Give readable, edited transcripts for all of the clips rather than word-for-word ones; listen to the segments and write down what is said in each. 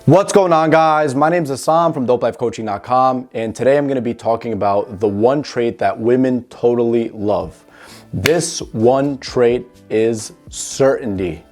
What's going on, guys? My name is Assam from dopelifecoaching.com, and today I'm going to be talking about the one trait that women totally love. This one trait is certainty.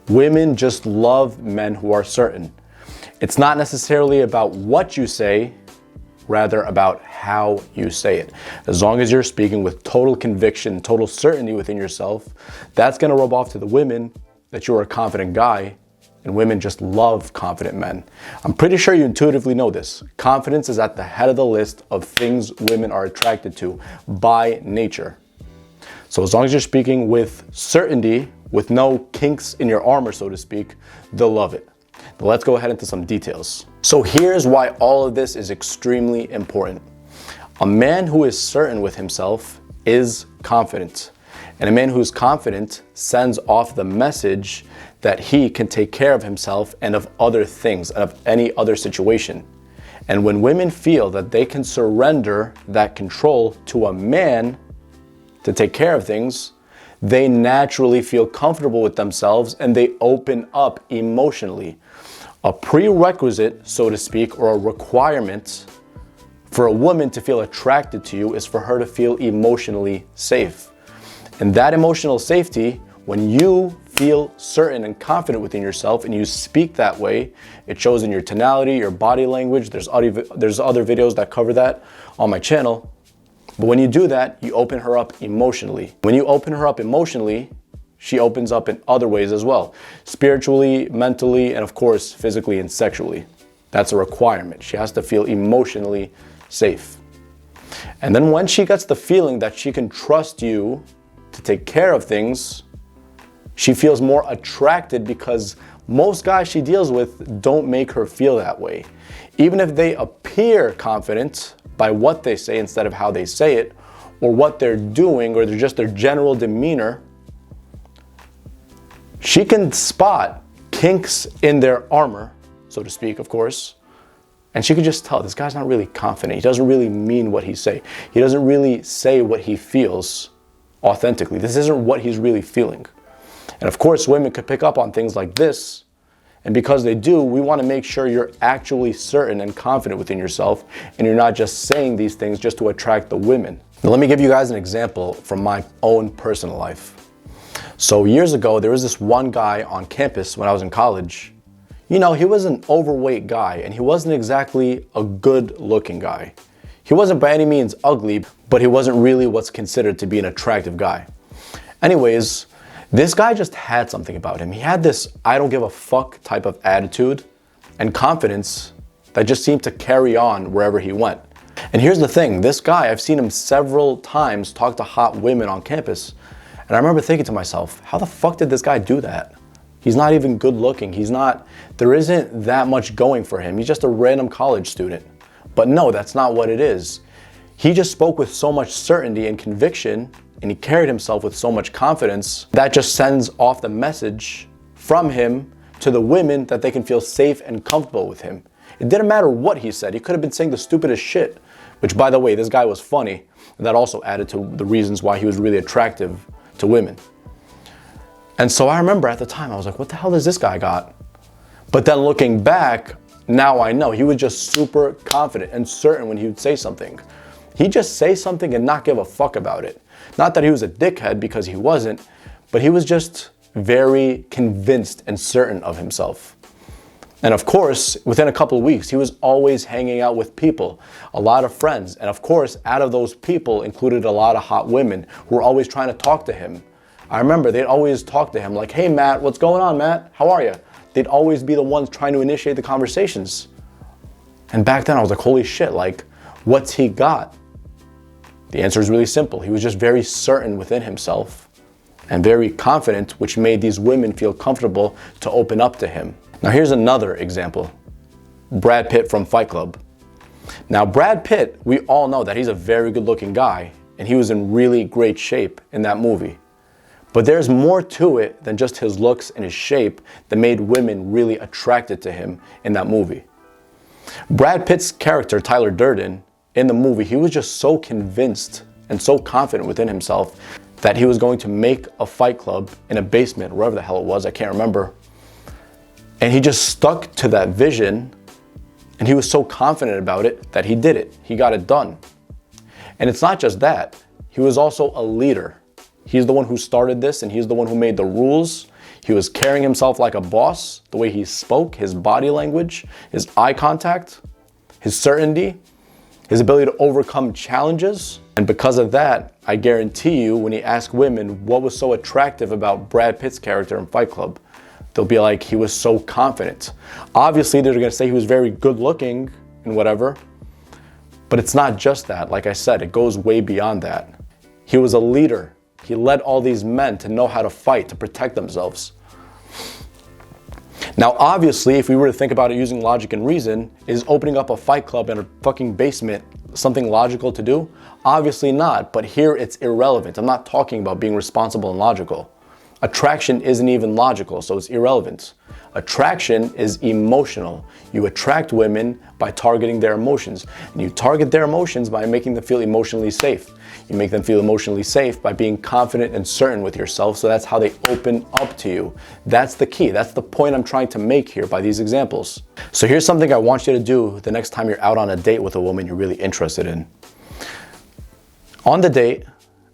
Women just love men who are certain. It's not necessarily about what you say, rather about how you say it. As long as you're speaking with total conviction, total certainty within yourself, that's going to rub off to the women that you're a confident guy. And women just love confident men. I'm pretty sure you intuitively know this. Confidence is at the head of the list of things women are attracted to by nature. So as long as you're speaking with certainty, with no kinks in your armor, so to speak, they'll love it. Now let's go ahead into some details. So here's why all of this is extremely important. A man who is certain with himself is confident. And a man who's confident sends off the message that he can take care of himself and of other things, and of any other situation. And when women feel that they can surrender that control to a man to take care of things, they naturally feel comfortable with themselves and they open up emotionally. A prerequisite, so to speak, or a requirement for a woman to feel attracted to you is for her to feel emotionally safe. And that emotional safety, when you feel certain and confident within yourself and you speak that way, it shows in your tonality, your body language. There's other videos that cover that on my channel. But when you do that, you open her up emotionally. When you open her up emotionally, she opens up in other ways as well. Spiritually, mentally, and of course, physically and sexually. That's a requirement. She has to feel emotionally safe. And then when she gets the feeling that she can trust you to take care of things, she feels more attracted, because most guys she deals with don't make her feel that way. Even if they appear confident by what they say instead of how they say it, or what they're doing, or just their general demeanor, she can spot kinks in their armor, so to speak, of course, and she could just tell this guy's not really confident. He doesn't really mean what he say. He doesn't really say what he feels authentically. This isn't what he's really feeling. And of course, women could pick up on things like this. And because they do, we want to make sure you're actually certain and confident within yourself, and you're not just saying these things just to attract the women. Now, let me give you guys an example from my own personal life. So years ago, there was this one guy on campus when I was in college. You know, he was an overweight guy, and he wasn't exactly a good-looking guy. He wasn't by any means ugly, but he wasn't really what's considered to be an attractive guy. Anyways, this guy just had something about him. He had this I don't give a fuck type of attitude and confidence that just seemed to carry on wherever he went. And here's the thing, this guy, I've seen him several times talk to hot women on campus. And I remember thinking to myself, how the fuck did this guy do that? He's not even good looking. There isn't that much going for him. He's just a random college student. But no, that's not what it is. He just spoke with so much certainty and conviction, and he carried himself with so much confidence that just sends off the message from him to the women that they can feel safe and comfortable with him. It didn't matter what he said. He could have been saying the stupidest shit, which, by the way, this guy was funny, and that also added to the reasons why he was really attractive to women. And so I remember at the time, I was like, what the hell does this guy got? But then looking back, now I know he was just super confident and certain when he would say something. He'd just say something and not give a fuck about it. Not that he was a dickhead, because he wasn't, but he was just very convinced and certain of himself. And of course, within a couple of weeks, he was always hanging out with people, a lot of friends. And of course, out of those people included a lot of hot women who were always trying to talk to him. I remember they'd always talk to him like, hey, Matt, what's going on, Matt? How are you? They'd always be the ones trying to initiate the conversations. And back then I was like, holy shit, like, what's he got? The answer is really simple. He was just very certain within himself and very confident, which made these women feel comfortable to open up to him. Now here's another example. Brad Pitt from Fight Club. Now Brad Pitt, we all know that he's a very good looking guy, and he was in really great shape in that movie. But there's more to it than just his looks and his shape that made women really attracted to him in that movie. Brad Pitt's character, Tyler Durden, in the movie, he was just so convinced and so confident within himself that he was going to make a fight club in a basement, wherever the hell it was, I can't remember. And he just stuck to that vision, and he was so confident about it that he did it. He got it done. And it's not just that. He was also a leader. He's the one who started this, and he's the one who made the rules. He was carrying himself like a boss, the way he spoke, his body language, his eye contact, his certainty, his ability to overcome challenges. And because of that, I guarantee you, when he asked women what was so attractive about Brad Pitt's character in Fight Club, they'll be like, he was so confident. Obviously, they're gonna say he was very good looking and whatever, but it's not just that. Like I said, it goes way beyond that. He was a leader. He led all these men to know how to fight, to protect themselves. Now, obviously, if we were to think about it using logic and reason, is opening up a fight club in a fucking basement something logical to do? Obviously not, but here it's irrelevant. I'm not talking about being responsible and logical. Attraction isn't even logical, so it's irrelevant. Attraction is emotional. You attract women by targeting their emotions. And you target their emotions by making them feel emotionally safe. You make them feel emotionally safe by being confident and certain with yourself, so that's how they open up to you. That's the key. That's the point I'm trying to make here by these examples. So here's something I want you to do the next time you're out on a date with a woman you're really interested in. On the date,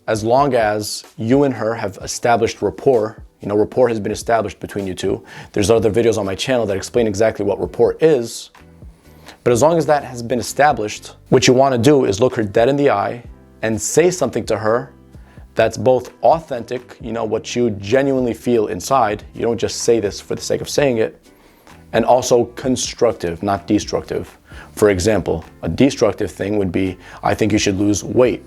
as long as you and her have established rapport, rapport has been established between you two. There's other videos on my channel that explain exactly what rapport is. But as long as that has been established, what you want to do is look her dead in the eye and say something to her that's both authentic, what you genuinely feel inside. You don't just say this for the sake of saying it. And also constructive, not destructive. For example, a destructive thing would be, I think you should lose weight.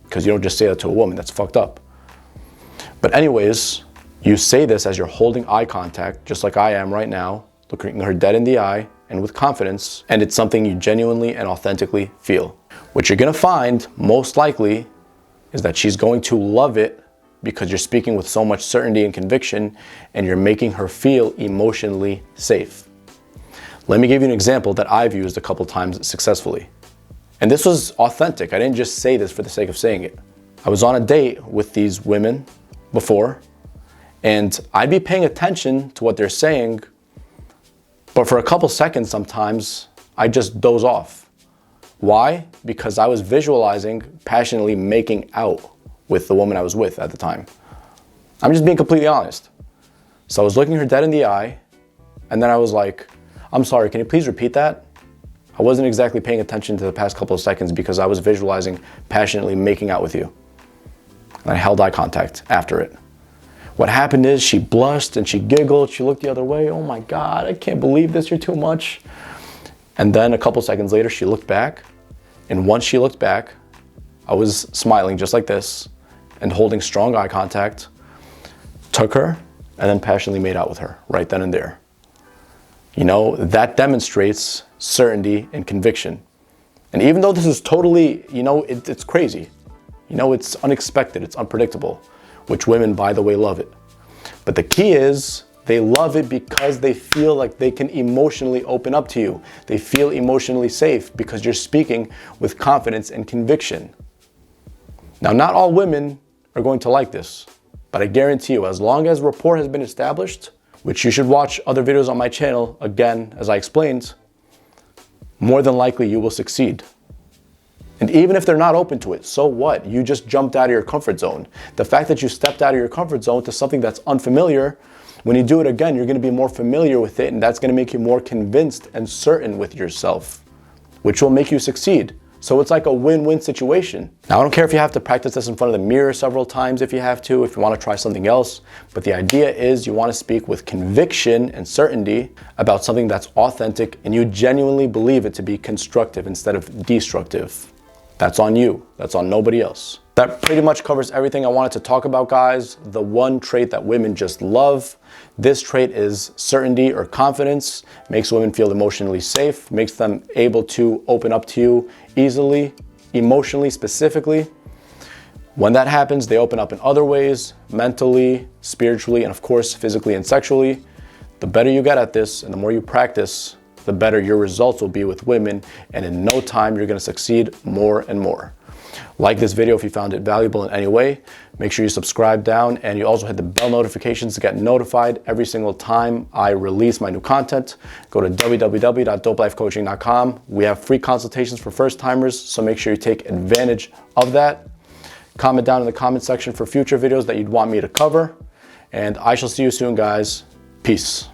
Because you don't just say that to a woman, that's fucked up. But anyways, you say this as you're holding eye contact, just like I am right now, looking her dead in the eye and with confidence, and it's something you genuinely and authentically feel. What you're gonna find, most likely, is that she's going to love it because you're speaking with so much certainty and conviction, and you're making her feel emotionally safe. Let me give you an example that I've used a couple times successfully. And this was authentic. I didn't just say this for the sake of saying it. I was on a date with these women before, and I'd be paying attention to what they're saying, but for a couple seconds sometimes, I just doze off. Why? Because I was visualizing, passionately making out with the woman I was with at the time. I'm just being completely honest. So I was looking her dead in the eye, and then I was like, I'm sorry, can you please repeat that? I wasn't exactly paying attention to the past couple of seconds because I was visualizing passionately making out with you. And I held eye contact after it. What happened is she blushed and she giggled. She looked the other way. Oh my God, I can't believe this. You're too much. And then a couple seconds later, she looked back. And once she looked back, I was smiling just like this and holding strong eye contact, took her, and then passionately made out with her right then and there. That demonstrates certainty and conviction. And even though this is totally, it's crazy. It's unexpected, it's unpredictable, which women, by the way, love it. But the key is they love it because they feel like they can emotionally open up to you. They feel emotionally safe because you're speaking with confidence and conviction. Now, not all women are going to like this, but I guarantee you, as long as rapport has been established, which you should watch other videos on my channel, again, as I explained, more than likely you will succeed. And even if they're not open to it, so what? You just jumped out of your comfort zone. The fact that you stepped out of your comfort zone to something that's unfamiliar, when you do it again, you're gonna be more familiar with it, and that's gonna make you more convinced and certain with yourself, which will make you succeed. So it's like a win-win situation. Now, I don't care if you have to practice this in front of the mirror several times if you have to, if you want to try something else, but the idea is you want to speak with conviction and certainty about something that's authentic and you genuinely believe it to be constructive instead of destructive. That's on you. That's on nobody else. That pretty much covers everything I wanted to talk about, guys. The one trait that women just love. This trait is certainty or confidence. Makes women feel emotionally safe, makes them able to open up to you easily, emotionally specifically. When that happens, they open up in other ways, mentally, spiritually, and of course, physically and sexually. The better you get at this and the more you practice, the better your results will be with women, and in no time, you're gonna succeed more and more. Like this video if you found it valuable in any way. Make sure you subscribe down, and you also hit the bell notifications to get notified every single time I release my new content. Go to www.dopelifecoaching.com. We have free consultations for first timers, so make sure you take advantage of that. Comment down in the comment section for future videos that you'd want me to cover. And I shall see you soon, guys. Peace.